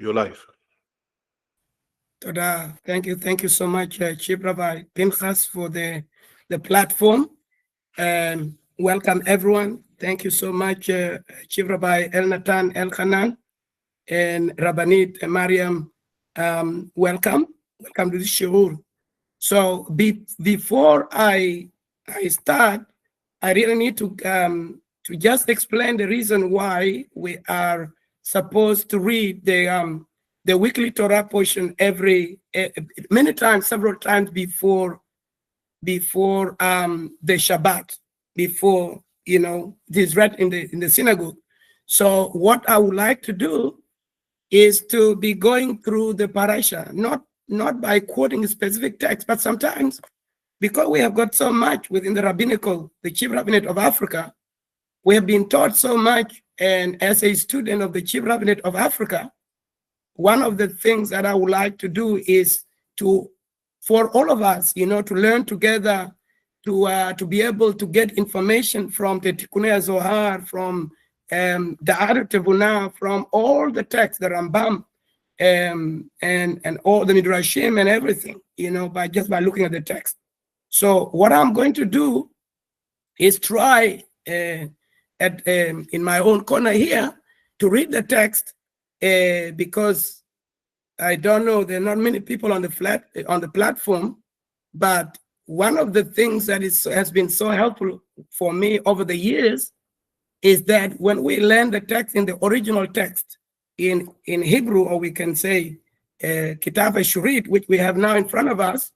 You're live. Toda. Thank you so much, Chief Rabbi Pinchas, for the platform. And welcome everyone. Thank you so much, Chief Rabbi Elnatan Elchanan and Rabbinate Mariam. Welcome to the shiur. So before I start, I really need to just explain the reason why we are supposed to read the weekly Torah portion many times, several times before the Shabbat, before this read in the synagogue. So what I would like to do is to be going through the parasha, not by quoting a specific text, but sometimes because we have got so much within the Chief Rabbinate of Africa, we have been taught so much, and as a student of the Chief Rabbinate of Africa, one of the things that I would like to do is for all of us, to learn together, to be able to get information from the Tikkunei Zohar, from the Adar Tevunah, from all the texts, the Rambam, and all the Midrashim and everything, by looking at the text. So what I'm going to do is try in my own corner here to read the text, because I don't know, there are not many people on the platform, but one of the things that has been so helpful for me over the years is that when we learn the text in the original text in Hebrew, or we can say Kitab HaShurit, which we have now in front of us,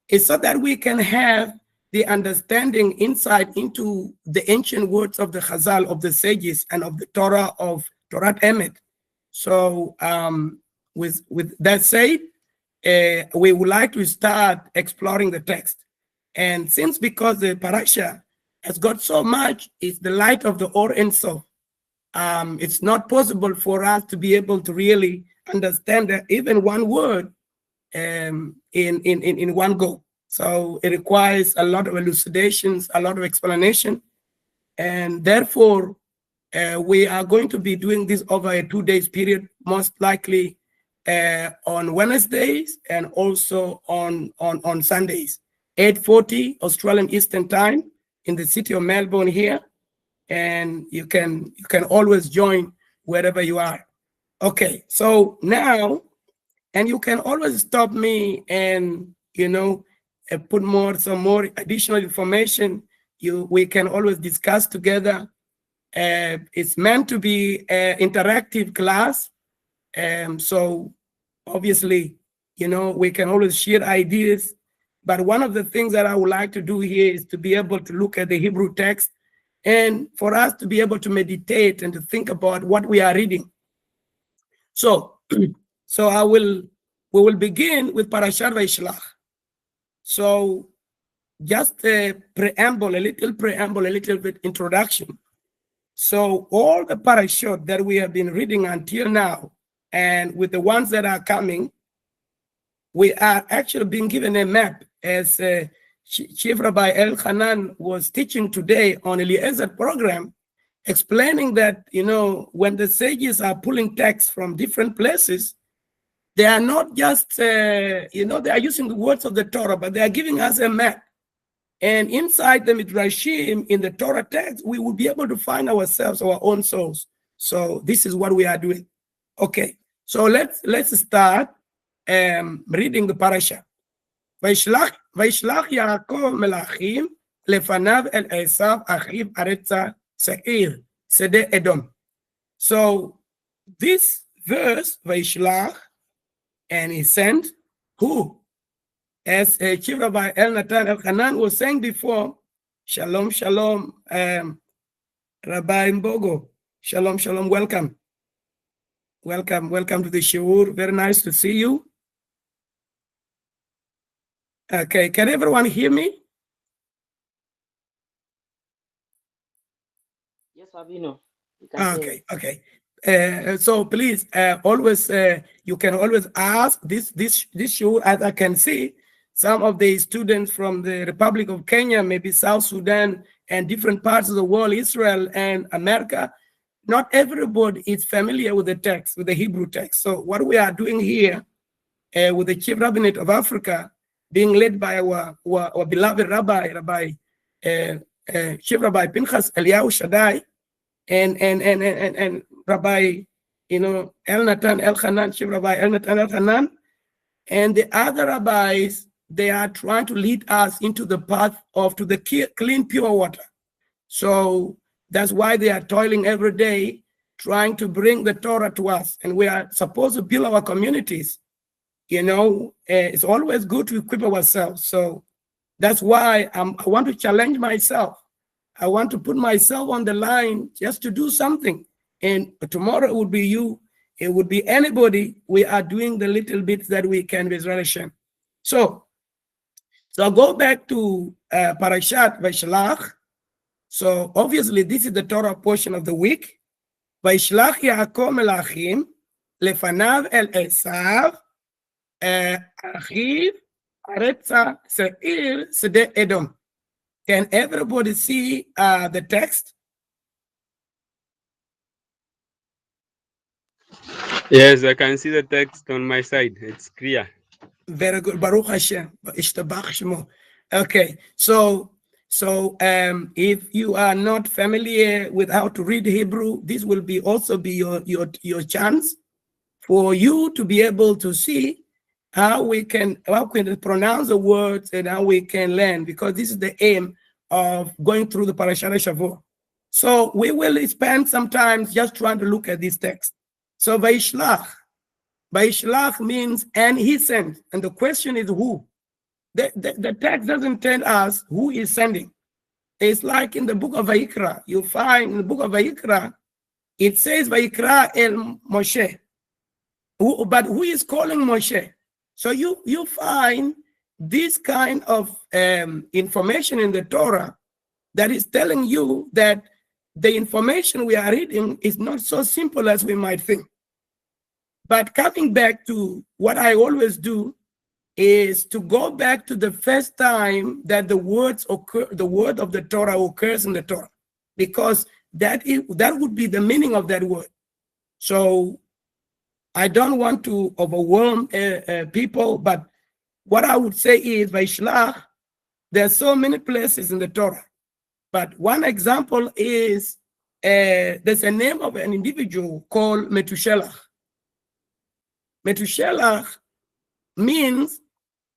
is so that we can have the understanding insight into the ancient words of the Chazal, of the sages, and of the Torah of Torah Emet. So with that said, we would like to start exploring the text. And because the parasha has got so much, it's the light of the Or Ein Sof. It's not possible for us to be able to really understand even one word in one go. So it requires a lot of elucidations, a lot of explanation, and therefore we are going to be doing this over a 2 days period, most likely on Wednesdays and also on Sundays, 8:40 Australian Eastern Time in the city of Melbourne here, and you can always join wherever you are. Okay, so now, and you can always stop me and put some more additional information. We can always discuss together. It's meant to be an interactive class, so obviously, we can always share ideas. But one of the things that I would like to do here is to be able to look at the Hebrew text, and for us to be able to meditate and to think about what we are reading. So we will begin with Parashat Vayishlach. So just a little bit introduction. So all the parashot that we have been reading until now, and with the ones that are coming, we are actually being given a map, as Chief Rabbi Elchanan was teaching today on Eliezer program, explaining that, when the sages are pulling texts from different places, they are not just, they are using the words of the Torah, but they are giving us a map. And inside the Midrashim, in the Torah text, we will be able to find ourselves, our own souls. So this is what we are doing. Okay, so let's start reading the parasha. וישלח יעקב מלאכים לפניו אל עשיו אחיו ארץ שעיר, שדה אדום. So this verse, וישלח, and he sent who? As Chief Rabbi Elnatan Elchanan was saying before, Shalom, Shalom, Rabbi Mbogo, Shalom, Shalom, welcome. Welcome to the shiur. Very nice to see you. Okay, can everyone hear me? Yes, Rabino. Okay. So please, always you can always ask this shiur. As I can see, some of the students from the Republic of Kenya, maybe South Sudan, and different parts of the world, Israel and America, not everybody is familiar with the text, with the Hebrew text. So what we are doing here with the Chief Rabbinate of Africa, being led by our beloved Rabbi Chief Rabbi Pinchas Eliyahu Shaddai, and Rabbi, Elnatan Elchanan, Chief Rabbi Elnatan Elchanan, and the other rabbis, they are trying to lead us into the path to the clean, pure water. So that's why they are toiling every day, trying to bring the Torah to us. And we are supposed to build our communities. It's always good to equip ourselves. So that's why I want to challenge myself. I want to put myself on the line just to do something. And tomorrow it would be you. It would be anybody. We are doing the little bits that we can with Hashem. So I'll go back to Parashat Vaishlach. So obviously this is the Torah portion of the week. Vaishlach Yaakov Melachim lefanav el Esav achiv aretza seir sede Edom. Can everybody see the text? Yes, I can see the text on my side. It's clear. Very good. Baruch Hashem. Okay. So if you are not familiar with how to read Hebrew, this will also be your chance for you to be able to see how we can pronounce the words and how we can learn, because this is the aim of going through the Parashat HaShavua. So we will spend some time just trying to look at this text. So Vaishlach means and he sent, and the question is who. The text doesn't tell us who is sending. It's like in the book of Vayikra. You find in the book of Vayikra, it says Vayikra el Moshe. But who is calling Moshe? So you find this kind of information in the Torah that is telling you that the information we are reading is not so simple as we might think. But coming back to what I always do is to go back to the first time that the word of the Torah occurs in the Torah, because that would be the meaning of that word. So I don't want to overwhelm people, but what I would say is Vaishlach, there are so many places in the Torah. But one example is there's a name of an individual called Metushelach. Metushelach means,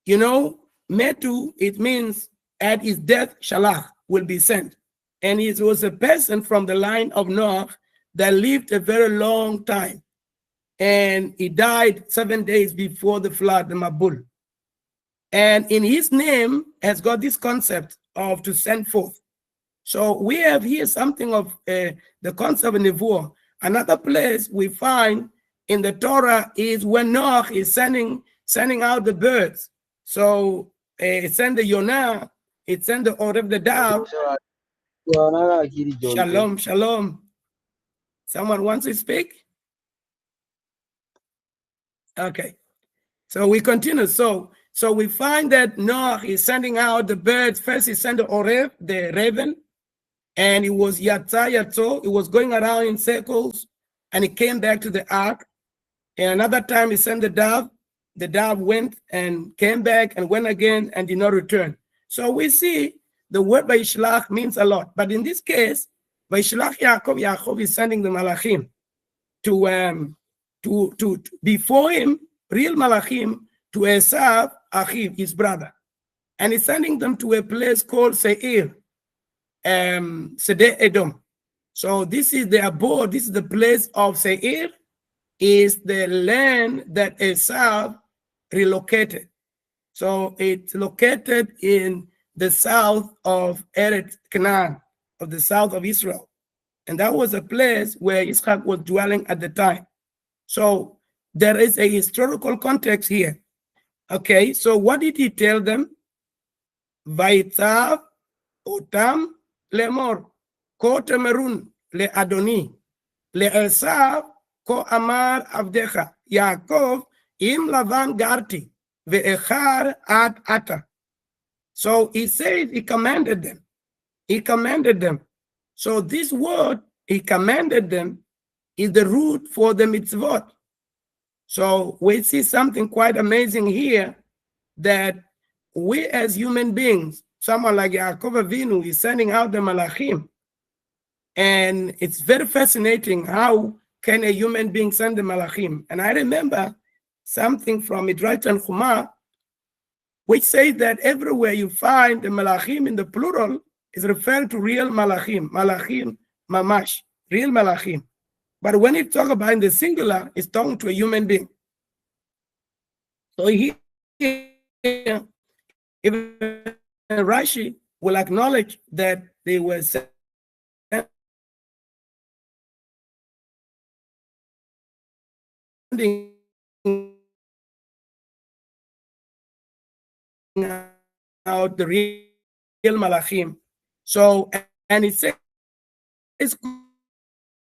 Metu, it means at his death, Shalach will be sent. And it was a person from the line of Noah that lived a very long time. And he died 7 days before the flood, the Mabul. And in his name has got this concept of to send forth. So we have here something of the concept of Nevuah. Another place we find in the Torah is when Noah is sending out the birds. So it sent the Yonah, it sent the Oreb the dove. Shalom, shalom. Someone wants to speak? Okay. So we continue. So we find that Noah is sending out the birds. First he sent the Oreb, the raven, and it was Yatzo. It was going around in circles, and it came back to the ark. And another time he sent the dove. The dove went and came back and went again and did not return. So we see the word Vaishlach means a lot. But in this case, Vaishlach Yaakov is sending the Malachim to before him, real Malachim, to Esav, Achiv, his brother. And he's sending them to a place called Seir, Sede Edom. So this is the abode, this is the place of Seir, is the land that Esav relocated. So it's located in the south of Eretz Canaan, of the south of Israel. And that was a place where Yitzchak was dwelling at the time. So there is a historical context here. Okay, so what did he tell them? Vaitzav otam lemor, ko temerun le Adoni, le Esav ko amar avdecha, Yaakov im Lavan garti, ve'echar at ata. So he said he commanded them. He commanded them. So this word he commanded them is the root for the mitzvot. So we see something quite amazing here, that we as human beings, someone like Yaakov Avinu is sending out the Malachim. And it's very fascinating, how can a human being send the Malachim? And I remember something from Midrash and Chumah, which says that everywhere you find the Malachim in the plural is referring to real Malachim, Malachim Mamash, real Malachim. But when it talks about in the singular, it's talking to a human being. So here, even Rashi will acknowledge that they were sending out the real Malachim. So, and it says,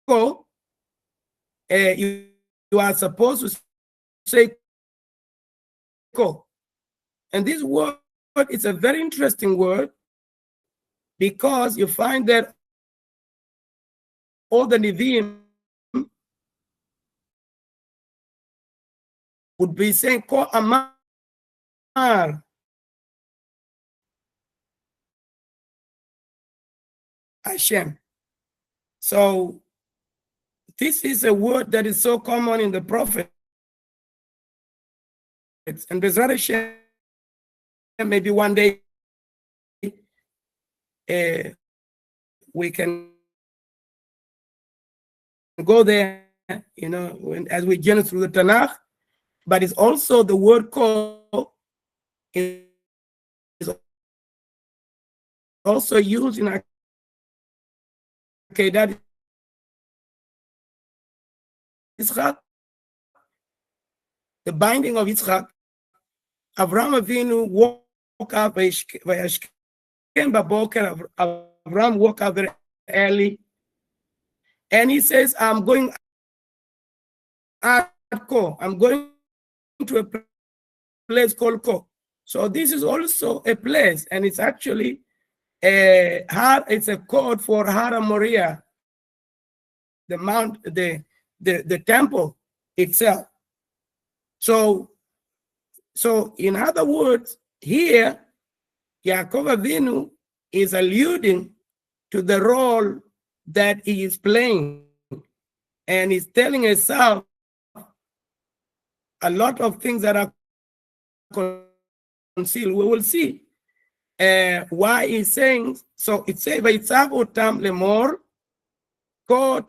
go, you are supposed to say ko. And this word is a very interesting word, because you find that all the Nevi'im would be saying ko amar Hashem. So this is a word that is so common in the prophets. And Bezrat Hashem, maybe one day we can go there, as we journey through the Tanakh. But it's also the word ko is also used in Akedat Yitzchak, the binding of Yitzchak. Avraham Avinu woke up, Vayashkem Baboker, Avraham woke up very early, and he says, I'm going Ko. I'm going to a place called Ko. So this is also a place, and it's actually it's a code for Har Moriah, the mount, the temple itself. So in other words, here Yaakov Avinu is alluding to the role that he is playing, and he's telling himself a lot of things that are concealed. We will see why he's saying so. It says, "Vayitzav otam lemor ko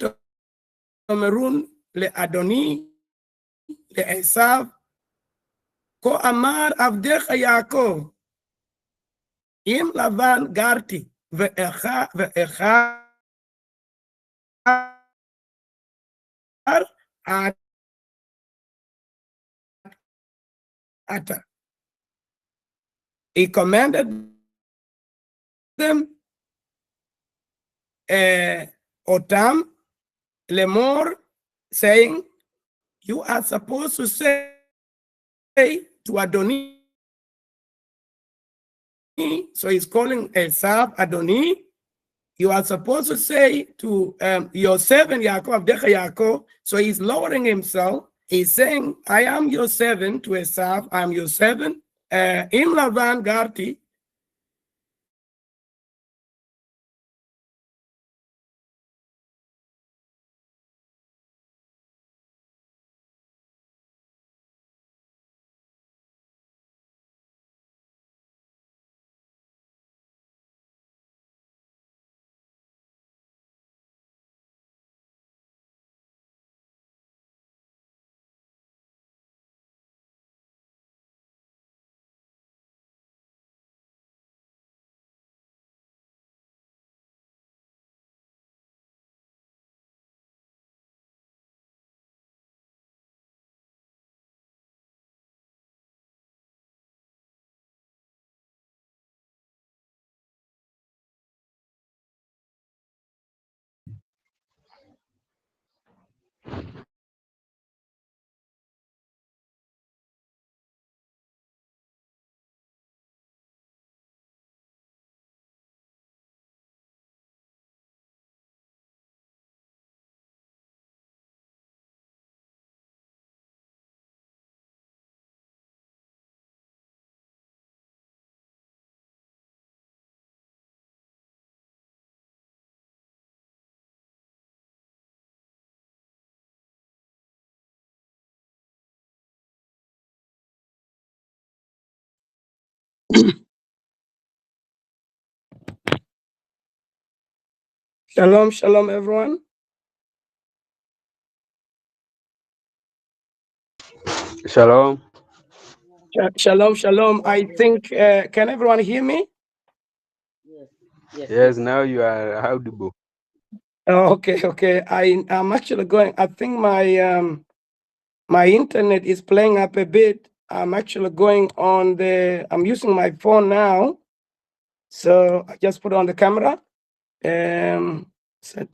tomerun leAdoni leEsav ko amar avdecha Yaakov im Lavan garti ve'echar ata." He commanded them, otam lemor, saying, you are supposed to say to Adoni. So he's calling Esav Adoni. You are supposed to say to your servant Yaakov, Avdecha Yaakov. So he's lowering himself. He's saying, I am your servant to Esav. I am your servant. Im Lavan Garti. Shalom, shalom, everyone. Shalom. Shalom, shalom. I think, can everyone hear me? Yes, yes, Yes, yes. now you are audible. Oh, okay, okay. I'm actually going. I think my internet is playing up a bit. I'm actually going on I'm using my phone now. So I just put on the camera. Set.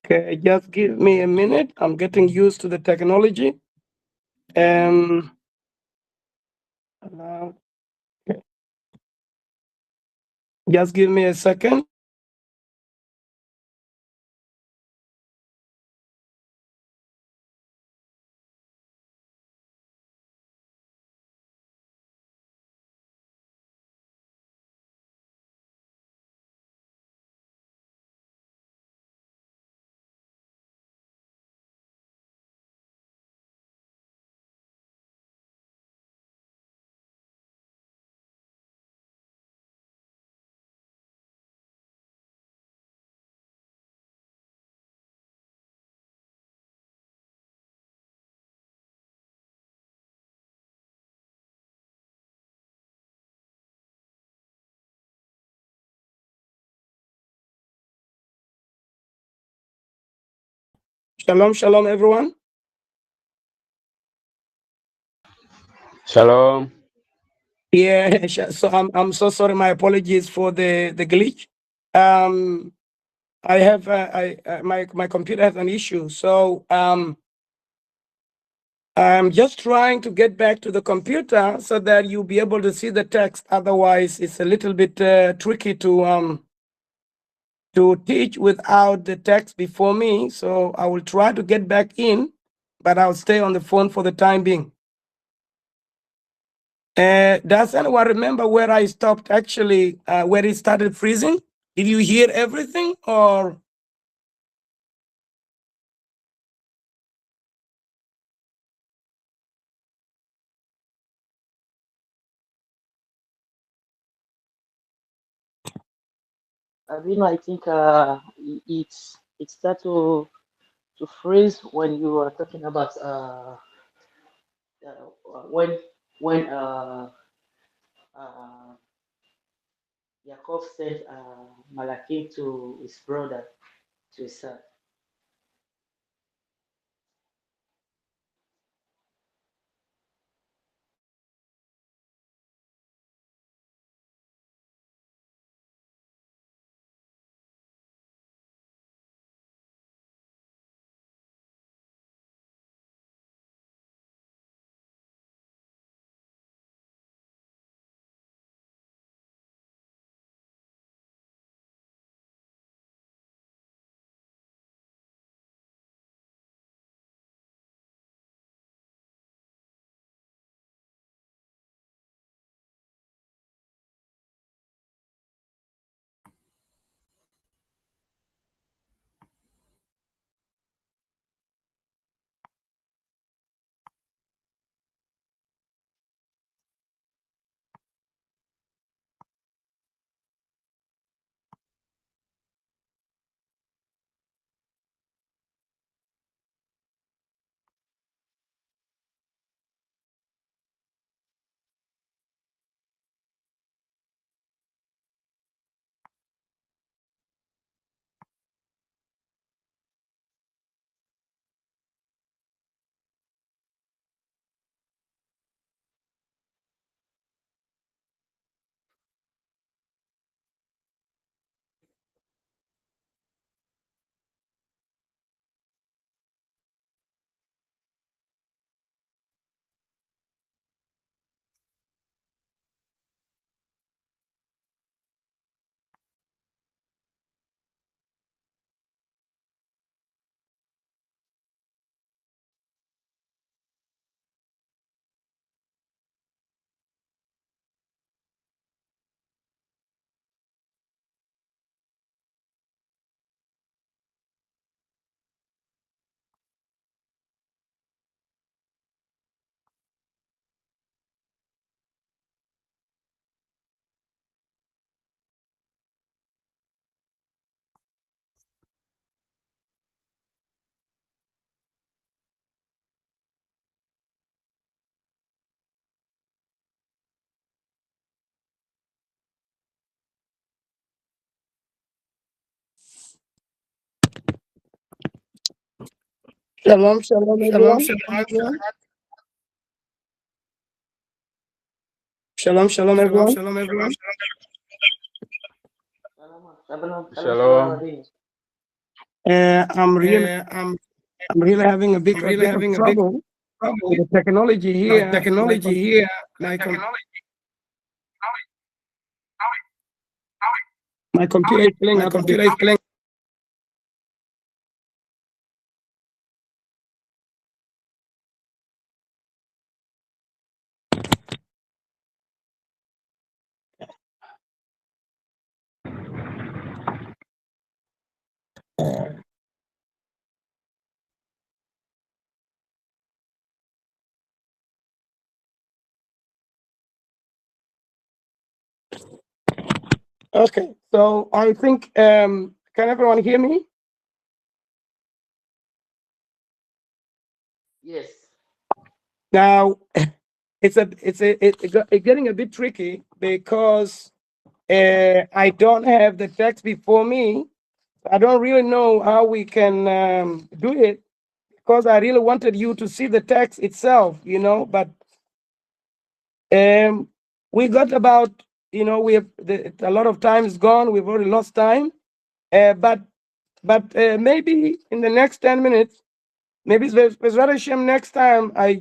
Okay, just give me a minute. I'm getting used to the technology. Allow- okay. Just give me a second. Shalom, shalom, everyone. Shalom. Yeah, so I'm so sorry. My apologies for the glitch. Um, I have my computer has an issue, so I'm just trying to get back to the computer so that you'll be able to see the text. Otherwise, it's a little bit tricky to teach without the text before me. So I will try to get back in, but I'll stay on the phone for the time being. Does anyone remember where I stopped actually, where it started freezing? Did you hear everything or? I think it start to freeze when you are talking about when when uh, uh Yaakov sent Malachi to his brother, to his son. Shalom, shalom, Shalom, everyone. shalom. Shalom, shalom, everyone. Shalom, everyone. Shalom, Shalom. Rabbinate. I'm really having a bit of trouble with the technology here. My computer is playing out of bit. Okay, so I think can everyone hear me? Yes. Now it's getting a bit tricky because I don't have the text before me. I don't really know how we can do it because I really wanted you to see the text itself, but we got about, we have a lot of time is gone. We've already lost time, but maybe in the next 10 minutes, maybe Bezrat Hashem next time, I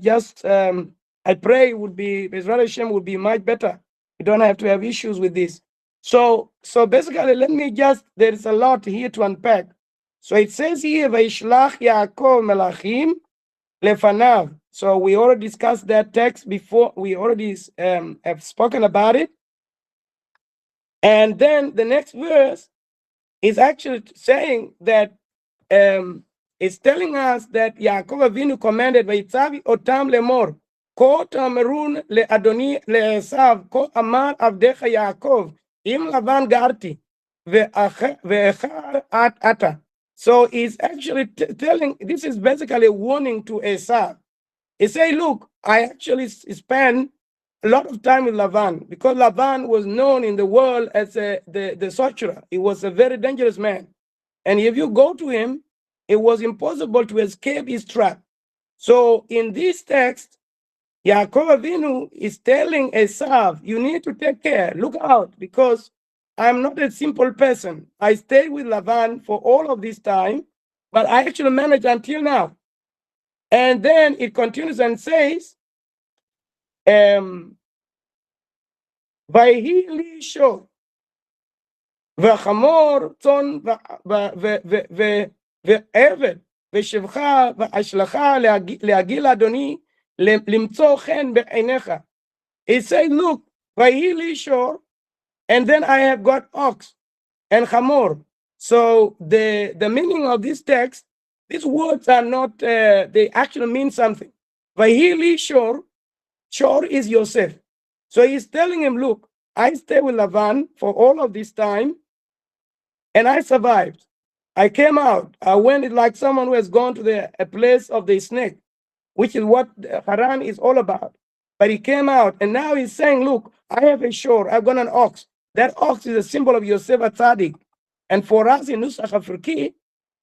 pray would be, Bezrat Hashem would be much better. We don't have to have issues with this. So basically, let me there is a lot here to unpack. So it says here, Vaishlach Yaakov Melachim Lefanav. So we already discussed that text before. We already have spoken about it. And then the next verse is actually saying that it's telling us that Yaakov Avinu commanded Vayitzavi Otam Lemor, Ko Tamerun Le Adoni Le Esav, Ko Amar Avdecha Yaakov, Im Lavan Garti, Ve'echar At Ata. So he's actually telling, this is basically a warning to Esav. He say, look, I actually spent a lot of time with Lavan because Lavan was known in the world as the sorcerer. He was a very dangerous man. And if you go to him, it was impossible to escape his trap. So in this text, Yaakov Avinu is telling Esav, you need to take care, look out, because I'm not a simple person. I stayed with Lavan for all of this time, but I actually managed until now. And then it continues and says, Vayhi li shor, v'chamor tzon v'eved, v'shevcha v'ashlacha le'agil Adoni limtzo chen be'einecha. He said, look, vayhi li shor, and then I have got ox and chamor. So the meaning of this text, these words are not, they actually mean something. Vayhi li shor, shor is Yosef. So he's telling him, look, I stayed with Lavan for all of this time, and I survived. I came out. I went like someone who has gone to a place of the snake, which is what Haran is all about. But he came out, and now he's saying, look, I have a shore. I've got an ox. That ox is a symbol of Yosef HaTzadik. And for us in Nusach Afriki,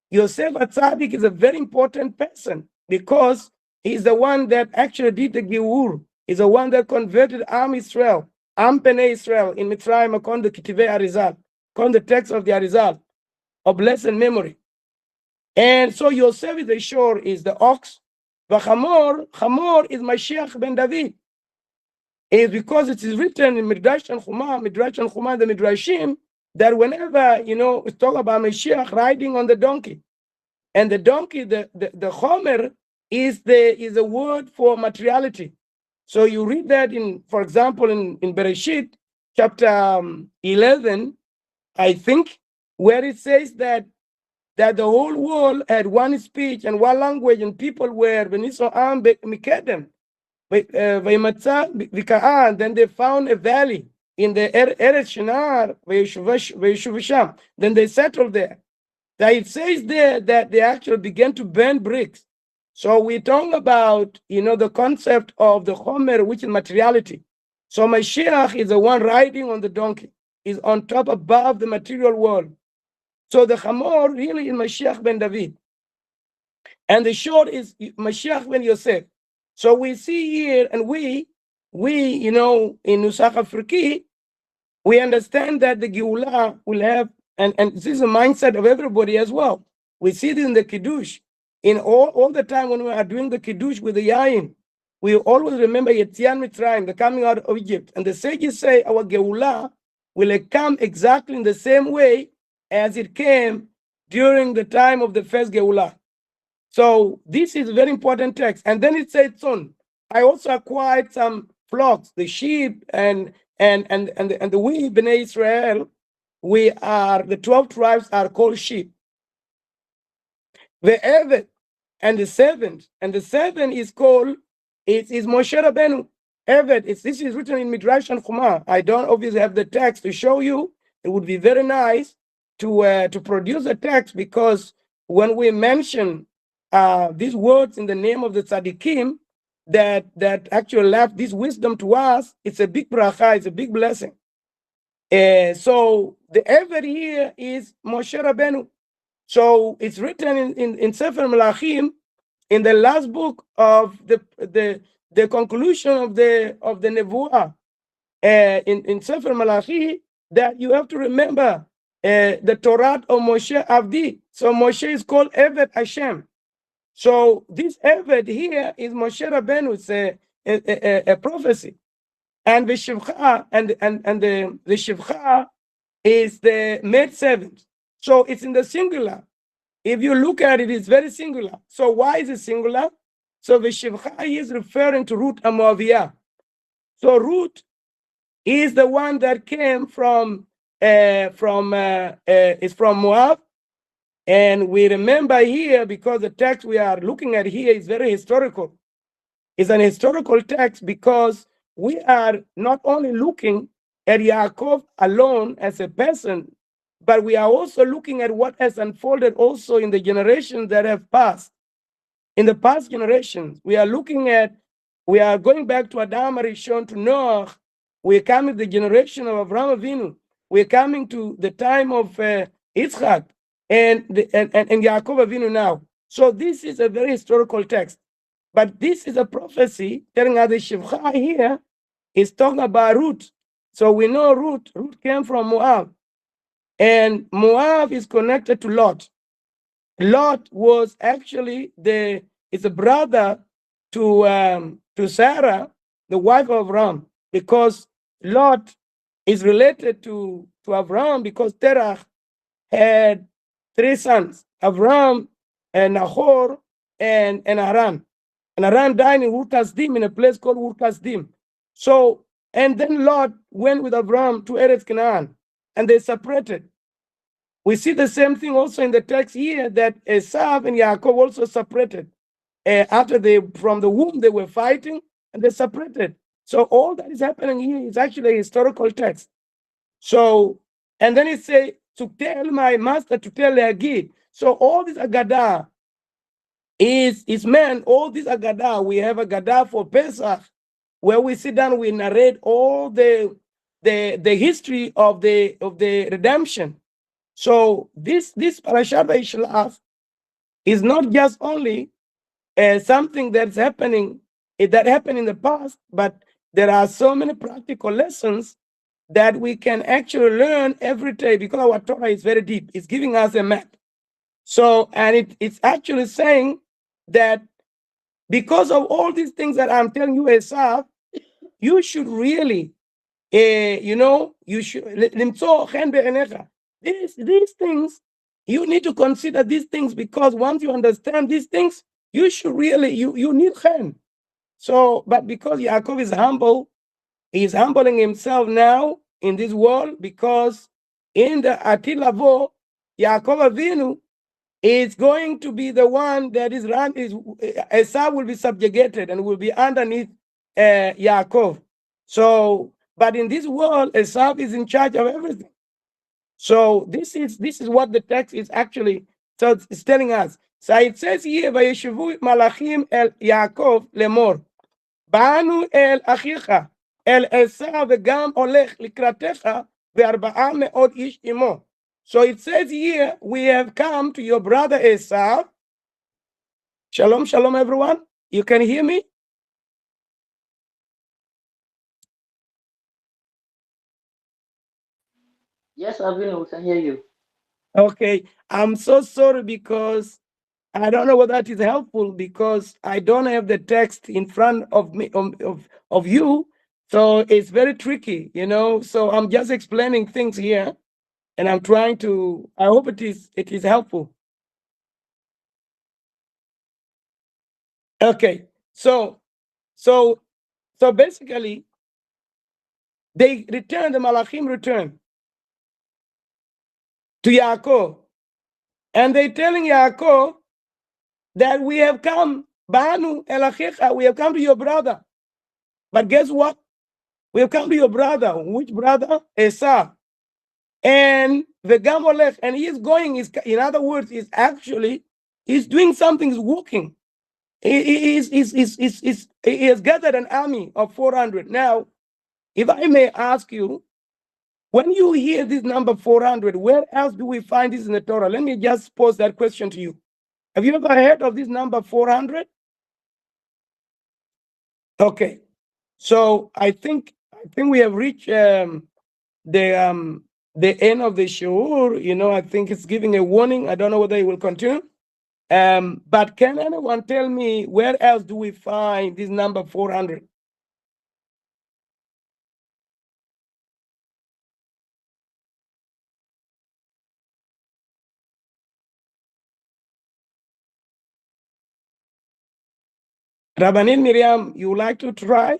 Yosef HaTzadik is a very important person because he's the one that actually did the Giur. He's the one that converted Am Israel, Am Penei Israel in Mitzrayim according to Kitivei Arizal, according to the text of the Arizal, of blessed memory. And so Yosef is the shore, is the ox. Chamor is Mashiach ben David. It's because it is written in Midrash and Chumah, the Midrashim, that whenever, we talk about Mashiach riding on the donkey. And the donkey, the Chomer, is a word for materiality. So you read that for example, in Bereshit, chapter 11, I think, where it says that the whole world had one speech and one language, and people were Mikedem. Then they found a valley in the Eretz Shinar, then they settled there. That it says there that they actually began to burn bricks. So we're talking about, the concept of the Chomer, which is materiality. So Mashiach is the one riding on the donkey, is on top above the material world. So the Chamor really is Mashiach ben David. And the short is Mashiach ben Yosef. So we see here, and we in Nusach Afriki, we understand that the Geulah will have, and this is a mindset of everybody as well. We see it in the Kiddush. In all the time when we are doing the Kiddush with the Yain, we always remember Yetziat Mitzrayim, the coming out of Egypt. And the sages say our Geulah will come exactly in the same way as it came during the time of the first Geulah. So this is a very important text. And then it says, son, I also acquired some flocks, the sheep, and the we, Bnei Israel, we are, the 12 tribes are called sheep. The Eved and the seventh, and the seventh is called, it is Moshe Rabbeinu. Eved, this is written in Midrash and Chumah. I don't obviously have the text to show you. It would be very nice to produce a text, because when we mention these words in the name of the tzaddikim that actually left this wisdom to us, it's a big bracha, it's a big blessing. So the Eved here is Moshe Rabbeinu. So it's written in Sefer Melachim, in the last book of the conclusion of the Nevuah, in Sefer Malachi, that you have to remember the Torah of Moshe Avdi. So Moshe is called Eved Hashem. So this Eved here is Moshe Rabbeinu. It's a prophecy, and the Shivcha and the Shivcha is the maid servant. So it's in the singular. If you look at it, it's very singular. So why is it singular? So the Shivcha is referring to Ruth and Moaviah. So Ruth is the one that came from Moab. And we remember here, because the text we are looking at here is very historical. It's an historical text, because we are not only looking at Yaakov alone as a person, but we are also looking at what has unfolded also in the generations that have passed. In the past generations, we are going back to Adam Arishon, to Noah. We're coming to the generation of Avraham Avinu. We're coming to the time of Yitzchak and Yaakov Avinu now. So this is a very historical text. But this is a prophecy telling us the Shivcha here is talking about Ruth. So we know Ruth came from Moab. And Moab is connected to Lot. Lot was actually is a brother to Sarah, the wife of Abraham, because Lot is related to Abraham, because Terach had 3 sons, Abraham and Nahor and Haran. And Haran died in Ur Kasdim, in a place called Ur Kasdim. So, and then Lot went with Abraham to Eretz Canaan, and they separated. We see the same thing also in the text here, that Esav and Yaakov also separated. After from the womb, they were fighting, and they separated. So all that is happening here is actually a historical text. So, and then it says, to tell my master to tell Agid. So all this Agadah is meant, all this Agadah, we have Agadah for Pesach, where we sit down, we narrate all the history of the redemption. So this Parashat Vayishlach is not just only something that happened in the past, but there are so many practical lessons that we can actually learn every day, because our Torah is very deep. It's giving us a map. So, and it's actually saying that because of all these things that I'm telling you, Esav, you should really, you should, these things, you need to consider these things, because once you understand these things, you should really, you need chen. So, but because Yaakov is humble, he's humbling himself now in this world, because in the Atil Lavo, Yaakov Avinu is going to be the one that Esau will be subjugated and will be underneath Yaakov. So, but in this world, Esau is in charge of everything. So this is what the text is actually, so it's telling us. So it says here, "Vayeshevu malachim el Yaakov lemor, ba'anu el achicha, el Esau v'gam olech likratecha ve'arba'a me'od ish imo." So it says here, we have come to your brother Esau, Shalom, shalom, everyone. You can hear me? Yes, Avinu, we can hear you. Okay. I'm so sorry because I don't know whether that is helpful because I don't have the text in front of me of you. So it's very tricky, you know. So I'm just explaining things here and I'm trying to, I hope it is helpful. Okay. So basically they return, the Malachim return to Yaakov. And they telling Yaakov that we have come, Banu Elachicha, we have come to your brother. But guess what? We have come to your brother. Which brother? Esau. And the Gamolech, and he is going, in other words, he's doing something, he's walking. He has gathered an army of 400. Now, if I may ask you, when you hear this number 400, where else do we find this in the Torah? Let me just pose that question to you. Have you ever heard of this number 400? Okay, so I think we have reached the end of the shiur. You know, I think it's giving a warning. I don't know whether it will continue. But can anyone tell me where else do we find this number 400? Rabbanit Miriam, you would like to try?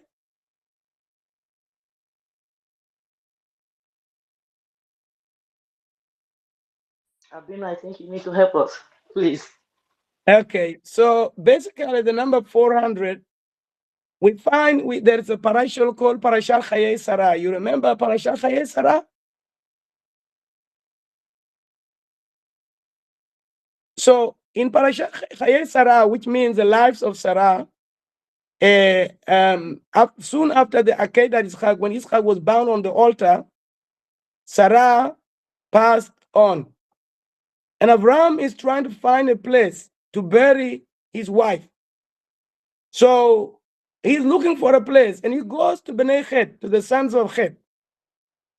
Avinu, I think you need to help us, please. Okay, so basically the number 400, we find there is a parashah called Parashat Chayei Sarah. You remember Parashat Chayei Sarah? So in Parashat Chayei Sarah, which means the lives of Sarah, soon after the Akedah Yitzchak, when Yitzchak was bound on the altar, Sarah passed on. And Abraham is trying to find a place to bury his wife. So he's looking for a place, and he goes to Bnei Chet, to the sons of Chet.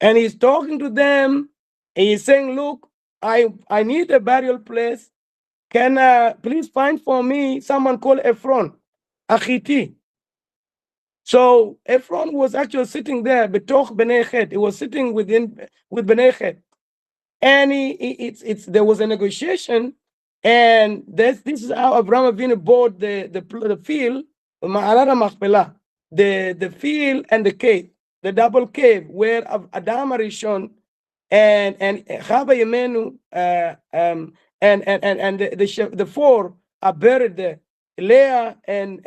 And he's talking to them, and he's saying, look, I need a burial place. Can please find for me someone called Ephron, Achiti. So Ephron was actually sitting there, betoch Bnei Chet. He was sitting with Bnei Chet. And there was a negotiation, and this is how Abraham Avinu bought the field, Ma'arat Machpelah, the field and the cave, the double cave where Adam Arishon and Chava Yemenu and the four are buried there. Leah and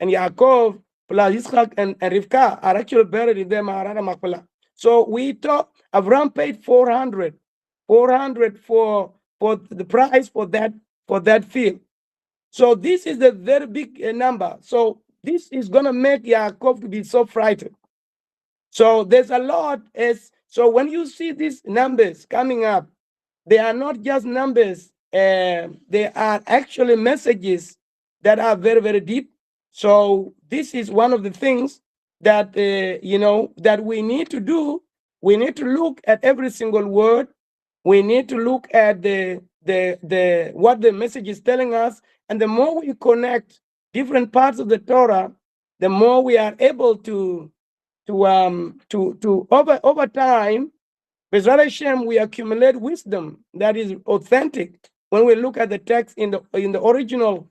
Yaakov plus Yitzchak and Rivka are actually buried in the Ma'arat Machpelah. So we thought Avram paid 400 for the price for that field. So this is a very big number. So this is gonna make Yaakov to be so frightened. So there's a lot. So when you see these numbers coming up, they are not just numbers. They are actually messages that are very, very deep. So this is one of the things that that we need to do. We need to look at every single word. We need to look at what the message is telling us, and the more we connect different parts of the Torah, the more we are able to over time, Bezrat Hashem, we accumulate wisdom that is authentic when we look at the text in the original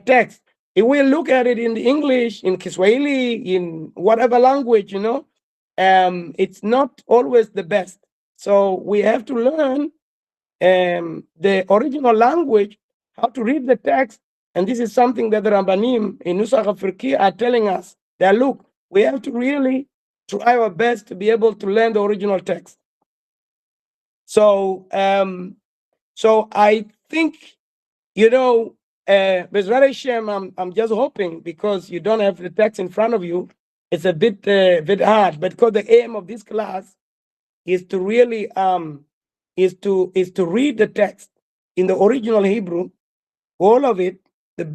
text. If we look at it in the English, in Kiswahili, in whatever language, it's not always the best. So we have to learn the original language, how to read the text. And this is something that the Rabbanim in Nusach HaFirki are telling us that, look, we have to really try our best to be able to learn the original text. So, so I think, Bezrat Hashem, I'm just hoping, because you don't have the text in front of you, it's a bit hard. But because the aim of this class is to really is to read the text in the original Hebrew, all of it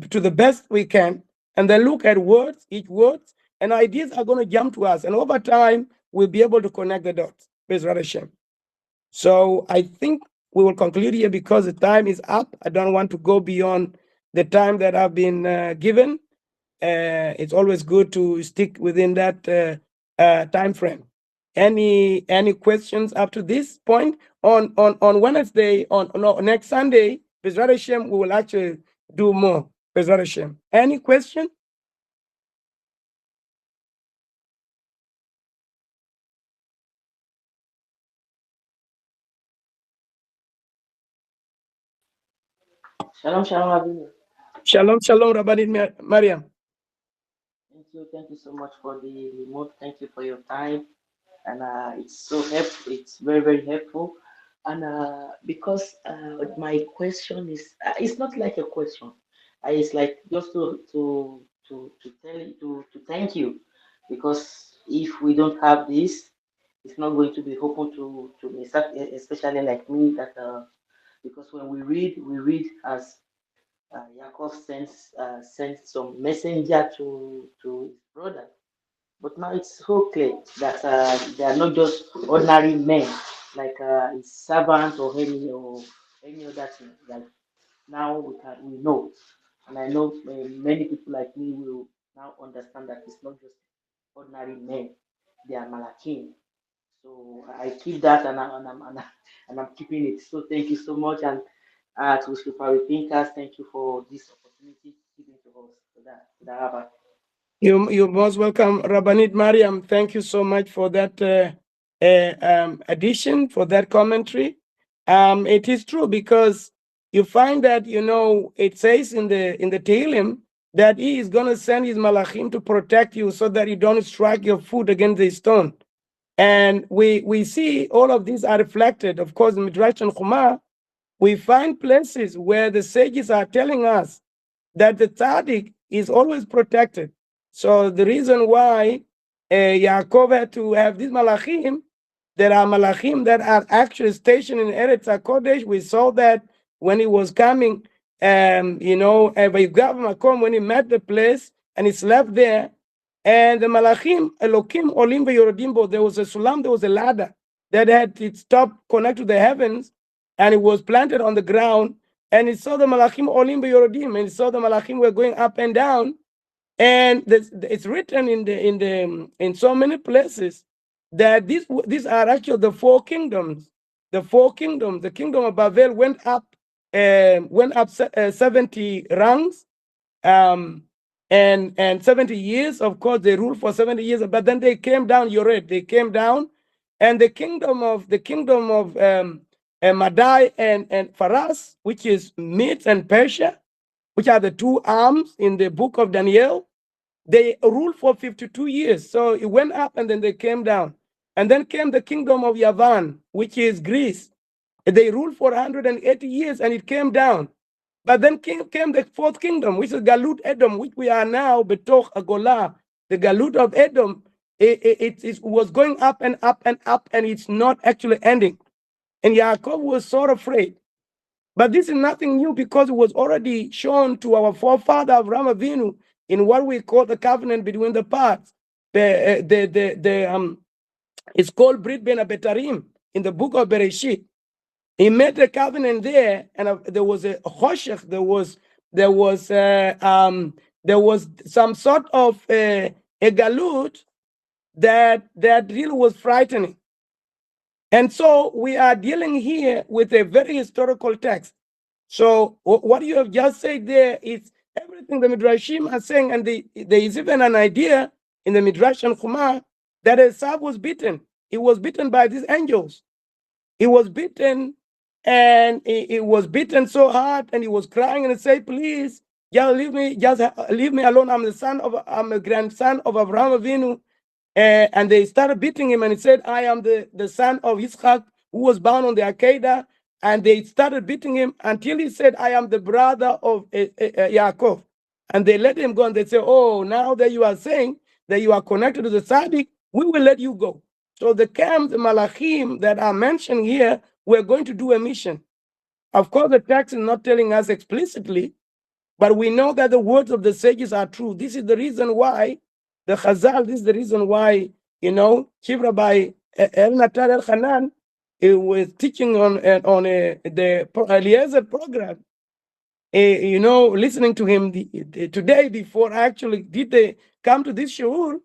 to the best we can, and then look at words, each word, and ideas are going to jump to us. And over time, we'll be able to connect the dots. Bezrat Hashem. So I think we will conclude here because the time is up. I don't want to go beyond the time that I've been given. It's always good to stick within that time frame. Any questions up to this point? On Wednesday, next Sunday, Bezrat Hashem, we will actually do more. Bezrat Hashem. Any question? Shalom, shalom, Rabbi. Shalom, shalom, Rabbinate Mariam. Thank you so much for the remote. Thank you for your time, and it's so helpful. It's very, very helpful. And because my question is, it's not like a question. It's like just to tell you to thank you, because if we don't have this, it's not going to be open to me, especially like me. That because when we read as Yaakov sends some messenger to his brother. But now it's so clear that they are not just ordinary men, like his servants or any other thing. Like now we know, and I know many people like me will now understand that it's not just ordinary men; they are malakim. So I keep that, and I'm keeping it. So thank you so much, and to Super Thinkers, thank you for this opportunity given to us. For that. You're most welcome, Rabbinate Mariam. Thank you so much for that addition, for that commentary. It is true because you find that it says in the Tehillim that he is going to send his malachim to protect you so that you don't strike your foot against the stone. And we see all of these are reflected, of course, in Midrash and Chumah. We find places where the sages are telling us that the tzaddik is always protected. So the reason why Yaakov had to have these malachim, there are malachim that are actually stationed in Eretz HaKodesh. We saw that when he was coming, when he met the place and he slept there, and the malachim, Elokim, Olim veYorodimbo, there was a sulam, there was a ladder that had its top connected to the heavens, and it was planted on the ground, and he saw the malachim Olim veYorodim, and he saw the malachim were going up and down, and it's written in so many places that these are actually the four kingdoms. The four kingdoms. The kingdom of Babel went up 70 ranks, and 70 years. Of course, they ruled for 70 years, but then they came down. Yored, they came down, and the kingdom of Madai and Faras, which is Medes and Persia, which are the two arms in the book of Daniel, they ruled for 52 years. So it went up and then they came down. And then came the kingdom of Yavan, which is Greece. They ruled for 180 years and it came down. But then came the fourth kingdom, which is Galut Edom, which we are now, Betoch Agolah. The Galut of Edom, it was going up and up and up, and it's not actually ending. And Yaakov was so afraid. But this is nothing new because it was already shown to our forefather Avraham Avinu in what we call the covenant between the parts. It's called Brit Ben Abetarim in the book of Bereshit. He made the covenant there, and there was a choshech. There was some sort of a galut that really was frightening. And so we are dealing here with a very historical text. So what you have just said there is everything the Midrashim are saying, and there is even an idea in the Midrash and Chumah that Esav was beaten. He was beaten by these angels. He was beaten, and he was beaten so hard, and he was crying and he said, "Please, just leave me alone. I'm a grandson of Avraham Avinu." And they started beating him, and he said, "I am the son of Yitzchak, who was bound on the Akedah." And they started beating him until he said, "I am the brother of Yaakov." And they let him go, and they say, "Oh, now that you are saying that you are connected to the Tzaddik, we will let you go." So the camp, the Malachim that are mentioned here, were going to do a mission. Of course, the text is not telling us explicitly, But we know that the words of the sages are true. This is the reason why the Chazal, this is the reason why, Chief Rabbi El Natar El Hanan was teaching on the Eliezer program. Listening to him today before I actually did come to this shiur.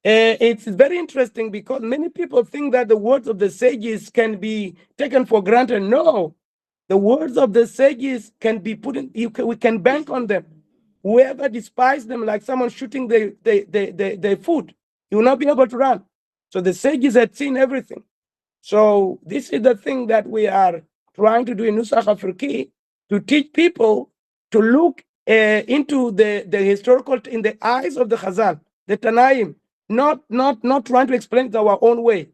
It's very interesting because many people think that the words of the sages can be taken for granted. No, the words of the sages can be put in, we can bank on them. Whoever despises them, like someone shooting their food, you will not be able to run. So the sages had seen everything. So this is the thing that we are trying to do in Nusach Afriki, to teach people to look into the historical, in the eyes of the Chazal, the Tanaim, not trying to explain it our own way.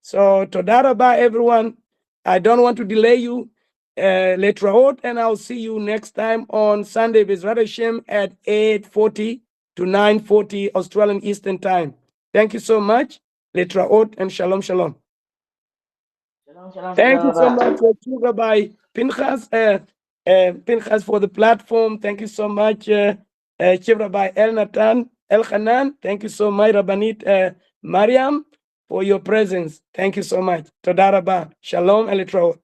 So Toda Rabba, everyone. I don't want to delay you. Letraot, and I'll see you next time on Sunday, Bezrat Hashem, at 8:40 to 9:40 Australian Eastern Time. Thank you so much. Letraot and shalom, shalom. Shalom, shalom, Thank you so Rabbi. much, Rabbi Pinchas, Pinchas, for the platform. Thank you so much, Chief Rabbi El Natan, El Hanan. Thank you so much, Rabbinate Mariam, for your presence. Thank you so much. Toda Rabba. Shalom, Elitraot.